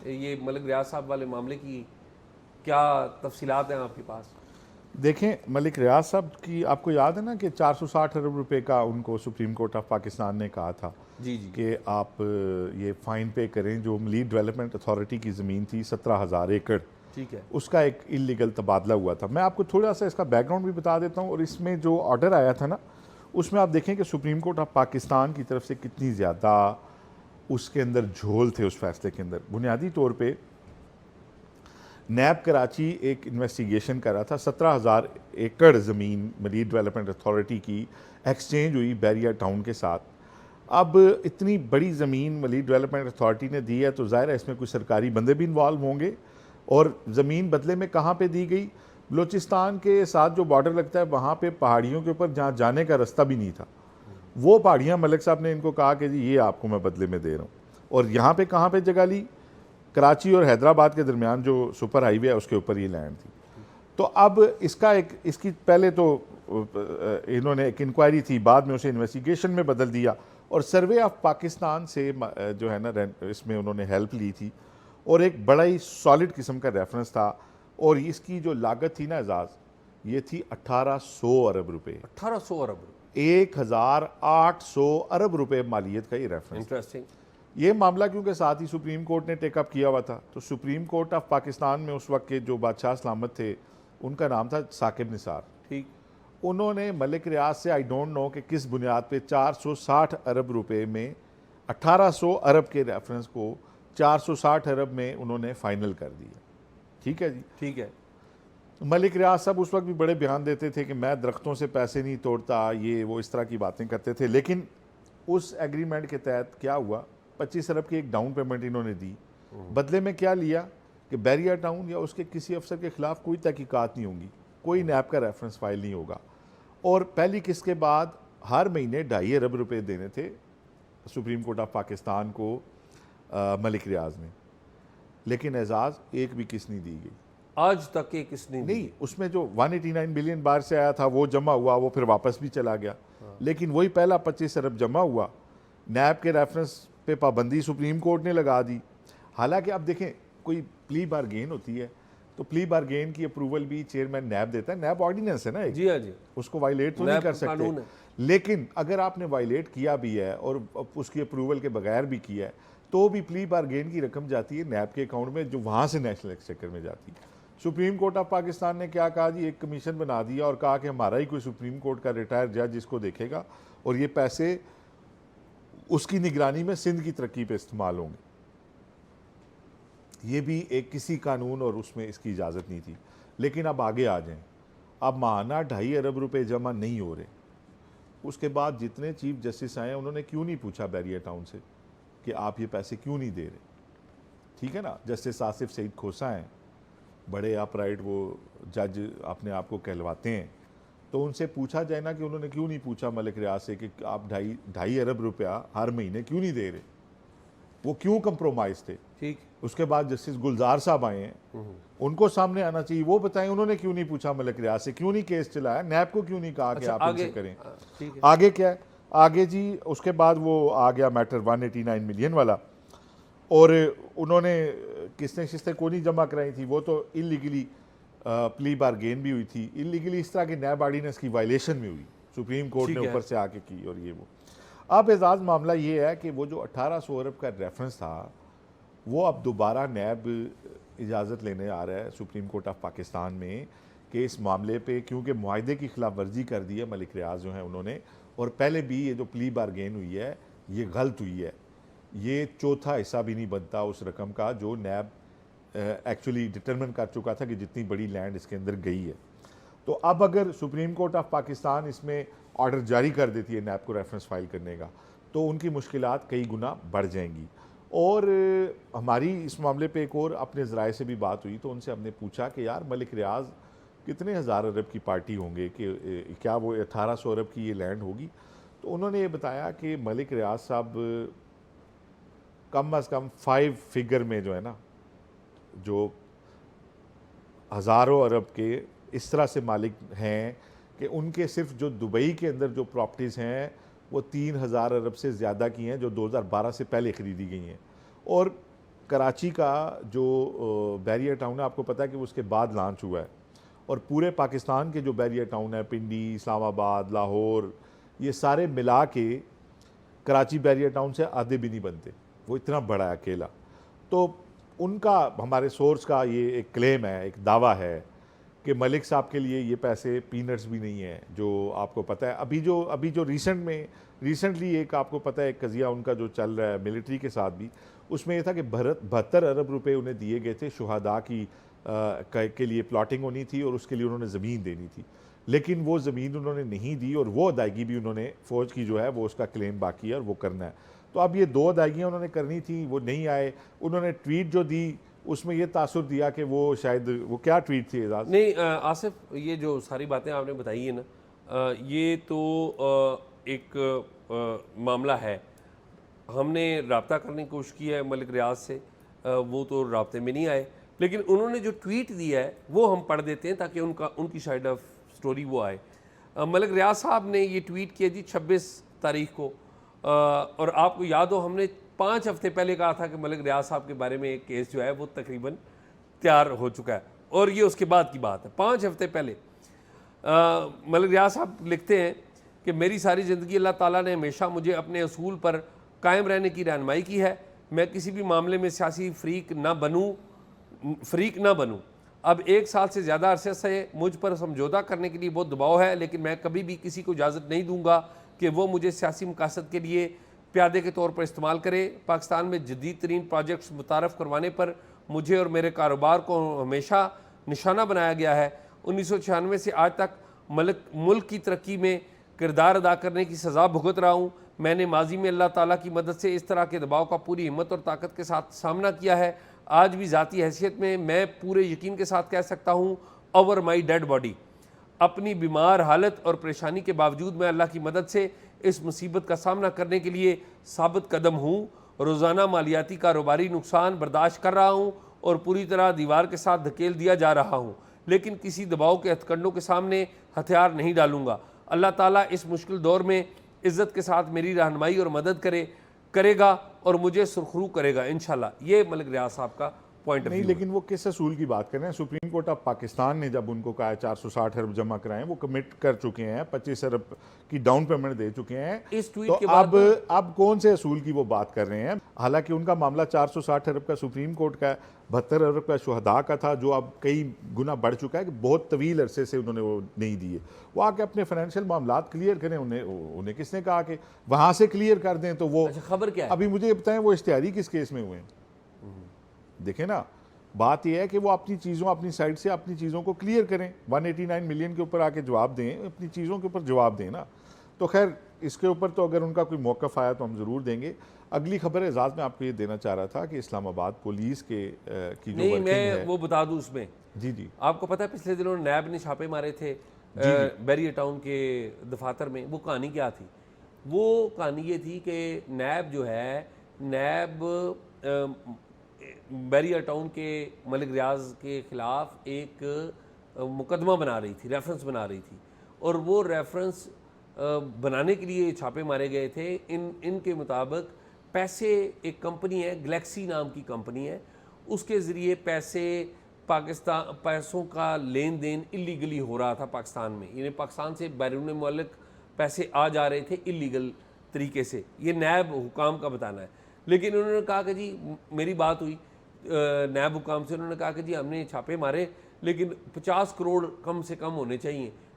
ये मलिक रियाज साहब वाले मामले की क्या तफसीलात हैं आपके पास? देखें, मलिक रियाज साहब की आपको याद है ना कि 460 अरब रुपए का उनको सुप्रीम कोर्ट ऑफ पाकिस्तान ने कहा था जी जी। कि आप ये फ़ाइन पे करें। जो मलीड डेवलपमेंट अथॉरिटी की ज़मीन थी 17,000 एकड़, ठीक है। उसका एक इलीगल तबादला हुआ था। मैं आपको थोड़ा सा इसका बैकग्राउंड भी बता देता हूँ। और इसमें जो ऑर्डर आया था ना, उसमें आप देखें कि सुप्रीम कोर्ट ऑफ पाकिस्तान की तरफ से कितनी ज़्यादा उसके अंदर झोल थे उस फैसले के अंदर। बुनियादी तौर पे नैब कराची एक इन्वेस्टिगेशन कर रहा था। 17,000 एकड़ ज़मीन मलीड डेवलपमेंट अथॉरिटी की एक्सचेंज हुई बैरिया टाउन के साथ। अब इतनी बड़ी ज़मीन मलीड डेवलपमेंट अथॉरिटी ने दी है तो ज़ाहिर है इसमें कुछ सरकारी बंदे भी इन्वॉल्व होंगे। और ज़मीन बदले में कहाँ पे दी गई? बलूचिस्तान के साथ जो बॉर्डर लगता है वहाँ पे पहाड़ियों के ऊपर जहाँ जाने का रास्ता भी नहीं था, वो पहाड़ियाँ मलिक साहब ने इनको कहा कि जी ये आपको मैं बदले में दे रहा हूँ। और यहाँ पे कहाँ पे जगह ली? कराची और हैदराबाद के दरमियान जो सुपर हाईवे है उसके ऊपर ये लैंड थी। तो अब इसकी पहले तो इन्होंने एक इंक्वायरी थी, बाद में उसे इन्वेस्टिगेशन में बदल दिया और सर्वे ऑफ पाकिस्तान से जो है ना इसमें उन्होंने हेल्प ली थी और एक बड़ा ही सॉलिड किस्म का रेफरेंस था। और इसकी जो लागत थी ना एजाज, ये थी 1800 अरब रुपए। 1800 अरब? 1800 अरब रुपए मालियत का ये रेफरेंस। इंटरेस्टिंग। ये मामला क्योंकि साथ ही सुप्रीम कोर्ट ने टेकअप किया हुआ था, तो सुप्रीम कोर्ट ऑफ पाकिस्तान में उस वक्त के जो बादशाह सलामत थे, उनका नाम था साकिब निसार। ठीक। उन्होंने मलिक रियाज से आई डोंट नो कि किस बुनियाद पे 460 अरब रुपए में 1800 अरब के रेफरेंस को 460 अरब में उन्होंने फाइनल कर दिया। ठीक है जी। ठीक है। मलिक रियाज साहब उस वक्त भी बड़े बयान देते थे कि मैं दरख्तों से पैसे नहीं तोड़ता, ये वो इस तरह की बातें करते थे। लेकिन उस एग्रीमेंट के तहत क्या हुआ, 25 अरब की एक डाउन पेमेंट इन्होंने दी। बदले में क्या लिया कि बैरिया टाउन या उसके किसी अफसर के खिलाफ कोई तहकीकात नहीं होगी, कोई नैब का रेफरेंस फाइल नहीं होगा। और पहली किस्त के बाद हर महीने 2.5 अरब रुपए देने थे सुप्रीम कोर्ट ऑफ पाकिस्तान को मलिक रियाज ने। लेकिन एजाज एक भी किस्त नहीं दी गई आज तक एक किसने नहीं। उसमें जो 189 बिलियन बाहर से आया था वो जमा हुआ, वो फिर वापस भी चला गया। लेकिन वही पहला 25 अरब जमा हुआ। नैब के रेफरेंस पे पाबंदी सुप्रीम कोर्ट ने लगा दी। हालांकि अब देखें, कोई प्ली बारगेन होती है तो प्ली बारगेन की अप्रूवल भी चेयरमैन नैब देता है। नैब ऑर्डिनेंस है ना एक, जी हाँ जी, उसको वायलेट तो नहीं कर सकते। कानून है। लेकिन अगर आपने वायलेट किया भी है और उसकी अप्रूवल के बगैर भी किया है तो भी प्ली बारगेन की रकम जाती है नैब के अकाउंट में, जो वहाँ से नेशनल एक्सचेकर में जाती है। सुप्रीम कोर्ट ऑफ पाकिस्तान ने क्या कहा जी, एक कमीशन बना दिया और कहा कि हमारा ही कोई सुप्रीम कोर्ट का रिटायर्ड जज इसको देखेगा और ये पैसे उसकी निगरानी में सिंध की तरक्की पे इस्तेमाल होंगे। ये भी एक किसी कानून और उसमें इसकी इजाज़त नहीं थी। लेकिन अब आगे आ जाएं, अब माहाना 2.5 अरब रुपए जमा नहीं हो रहे। उसके बाद जितने चीफ जस्टिस आए उन्होंने क्यों नहीं पूछा बैरिया टाउन से कि आप ये पैसे क्यों नहीं दे रहे? ठीक है ना, जस्टिस आसिफ सईद खोसा हैं, बड़े अपराइट वो जज अपने आप को कहलवाते हैं, तो उनसे पूछा जाए ना कि उन्होंने क्यों नहीं पूछा मलिक रियाज से कि आप 2.5 अरब रुपया हर महीने क्यों नहीं दे रहे, वो क्यों कंप्रोमाइज थे? ठीक। उसके बाद जस्टिस गुलजार साहब आए हैं, उनको सामने आना चाहिए, वो बताएं उन्होंने क्यों नहीं पूछा मलिक रियाज से, क्यों नहीं केस चलाया, नैब को क्यों नहीं कहा कि आप इनसे करें। ठीक है। आगे क्या है? आगे जी उसके बाद वो आ गया मैटर 189 मिलियन वाला, और उन्होंने किस्तें शिस्तें को नहीं जमा कराई थी, वो तो इलीगली प्ली बारगेन भी हुई थी, इलीगली इस तरह की नैब ऑर्डिनेंस की वायलेशन भी हुई, सुप्रीम कोर्ट ने ऊपर से आके की और ये वो। अब एजाज मामला ये है कि वो जो 1800 अरब का रेफरेंस था वो अब दोबारा नैब इजाज़त लेने आ रहा है सुप्रीम कोर्ट ऑफ पाकिस्तान में कि इस मामले पे, क्योंकि मुआहदे की खिलाफ वर्जी कर दी है मलिक रियाज जो है उन्होंने, और पहले भी ये जो प्ली बारगेन हुई है ये गलत हुई है, ये चौथा हिस्सा भी नहीं बनता उस रकम का जो नैब एक्चुअली डिटरमिन कर चुका था कि जितनी बड़ी लैंड इसके अंदर गई है। तो अब अगर सुप्रीम कोर्ट ऑफ पाकिस्तान इसमें ऑर्डर जारी कर देती है नैब को रेफरेंस फाइल करने का, तो उनकी मुश्किलात कई गुना बढ़ जाएंगी। और हमारी इस मामले पे एक और अपने ज़राए से भी बात हुई, तो उनसे हमने पूछा कि यार मलिक रियाज कितने हज़ार अरब की पार्टी होंगे, कि क्या वो 1800 अरब की ये लैंड होगी? तो उन्होंने ये बताया कि मलिक रियाज साहब कम अज़ कम 5 फिगर में जो है ना, जो हज़ारों अरब के इस तरह से मालिक हैं कि उनके सिर्फ जो दुबई के अंदर जो प्रॉपर्टीज़ हैं वो 3000 अरब से ज़्यादा की हैं, जो 2012 से पहले ख़रीदी गई हैं। और कराची का जो बैरियर टाउन है, आपको पता है कि वो उसके बाद लॉन्च हुआ है, और पूरे पाकिस्तान के जो बैरियर टाउन है, पिंडी, इस्लामाबाद, लाहौर, ये सारे मिला के कराची बैरियर टाउन से आधे भी नहीं बनते, वो इतना बड़ा है अकेला। तो उनका, हमारे सोर्स का ये एक क्लेम है, एक दावा है कि मलिक साहब के लिए ये पैसे पीनट्स भी नहीं है। जो आपको पता है अभी जो रिसेंटली एक आपको पता है एक कज़िया उनका जो चल रहा है मिलिट्री के साथ भी, उसमें यह था कि 72 अरब रुपए उन्हें दिए गए थे शुहदा की के लिए प्लॉटिंग होनी थी और उसके लिए उन्होंने ज़मीन देनी थी, लेकिन वो ज़मीन उन्होंने नहीं दी और वो अदायगी भी उन्होंने फ़ौज की जो है वो उसका क्लेम बाकी है और वो करना है। तो अब ये 2 अदायगियाँ उन्होंने करनी थी, वो नहीं आए। उन्होंने ट्वीट जो दी उसमें ये तासुर दिया कि वो शायद, वो क्या ट्वीट थी एजाज? नहीं आसिफ, ये जो सारी बातें आपने बताई है ना, ये तो एक मामला है। हमने रब्ता करने की कोशिश की है मलिक रियाज से, वो तो रब्ते में नहीं आए, लेकिन उन्होंने जो ट्वीट दिया है वो हम पढ़ देते हैं ताकि उनकी साइड ऑफ स्टोरी वो आए। मलिक रियाज साहब ने ये ट्वीट किया जी 26 तारीख को, और आपको याद हो हमने 5 हफ्ते पहले कहा था कि मलिक रियाज साहब के बारे में एक केस जो है वो तकरीबन तैयार हो चुका है, और ये उसके बाद की बात है। 5 हफ्ते पहले मलिक रियाज साहब लिखते हैं कि मेरी सारी ज़िंदगी अल्लाह ताला ने हमेशा मुझे अपने असूल पर कायम रहने की रहनुमाई की है। मैं किसी भी मामले में सियासी फ़रीक ना बनूँ। अब 1 साल से ज़्यादा अरसे से मुझ पर समझौता करने के लिए बहुत दबाव है, लेकिन मैं कभी भी किसी को इजाज़त नहीं दूंगा कि वो मुझे सियासी मकासद के लिए प्यादे के तौर पर इस्तेमाल करे। पाकिस्तान में जदीद तरीन प्रोजेक्ट्स मुतारफ़ करवाने पर मुझे और मेरे कारोबार को हमेशा निशाना बनाया गया है। 1996 से आज तक मुल्क की तरक्की में किरदार अदा करने की सज़ा भुगत रहा हूँ। मैंने माजी में अल्लाह ताला की मदद से इस तरह के दबाव का पूरी हिम्मत और ताकत के साथ सामना किया है। आज भी ज़ाती हैसियत में मैं पूरे यकीन के साथ कह सकता हूँ, ओवर माई डेड बॉडी, अपनी बीमार हालत और परेशानी के बावजूद मैं अल्लाह की मदद से इस मुसीबत का सामना करने के लिए साबित कदम हूँ। रोज़ाना मालियाती कारोबारी नुकसान बर्दाश्त कर रहा हूँ और पूरी तरह दीवार के साथ धकेल दिया जा रहा हूँ, लेकिन किसी दबाव के हथकंडों के सामने हथियार नहीं डालूंगा। अल्लाह ताला इस मुश्किल दौर में इज़्ज़त के साथ मेरी रहनुमाई और मदद करेगा और मुझे सुरखरू करेगा इंशाल्लाह। ये मलिक रियाज साहब का पॉइंट नहीं, लेकिन वो किस असूल की बात कर रहे हैं? सुप्रीम कोर्ट ऑफ पाकिस्तान ने जब उनको कहा है 460 अरब जमा कराएं, वो कमिट कर चुके हैं, 25 अरब की डाउन पेमेंट दे चुके हैं। इस ट्वीट तो के बाद अब कौन से असूल की वो बात कर रहे हैं? हालांकि उनका मामला 460 अरब का सुप्रीम कोर्ट का, 72 अरब का शुहदा का था, जो अब कई गुना बढ़ चुका है कि बहुत तवील अरसे से उन्होंने वो नहीं दिए। वो आके अपने फाइनेंशियल मामला क्लियर करें। उन्हें किसने कहा कि वहाँ से क्लियर कर दें? तो वो अच्छा, खबर क्या है? अभी मुझे ये बताएं, वो इश्तिहारी किस केस में हुए हैं? देखें ना, बात यह है कि वो अपनी चीज़ों, अपनी साइड से अपनी चीज़ों को क्लियर करें। 189 मिलियन के ऊपर आके जवाब दें, अपनी चीज़ों के ऊपर जवाब दें ना। तो खैर, इसके ऊपर तो अगर उनका कोई मौक़िफ़ आया तो हम ज़रूर देंगे। अगली खबर एजाज में आपको ये देना चाह रहा था कि इस्लामाबाद पुलिस की जो नहीं, वर्किंग मैं है, वो बता दूँ उसमें। जी आपको पता है पिछले दिनों नैब ने छापे मारे थे बैरियर टाउन के दफातर में। वो कहानी क्या थी? वो कहानी ये थी कि नैब जो है, नैब बैरियर टाउन के मलिक रियाज के ख़िलाफ़ एक मुकदमा बना रही थी, रेफरेंस बना रही थी, और वो रेफरेंस बनाने के लिए छापे मारे गए थे। इनके मुताबिक पैसे, एक कंपनी है गैलेक्सी नाम की कंपनी है, उसके ज़रिए पैसों का लेन देन इलीगली हो रहा था पाकिस्तान में। यानी पाकिस्तान से बैरून मुल्क पैसे आ जा रहे थे इलीगल तरीके से। ये नैब हुकाम का बताना है। लेकिन उन्होंने कहा कि जी, मेरी बात हुई नैब हुकाम से, उन्होंने कहा कि जी हमने छापे मारे, लेकिन 50 करोड़ कम से कम होने चाहिए।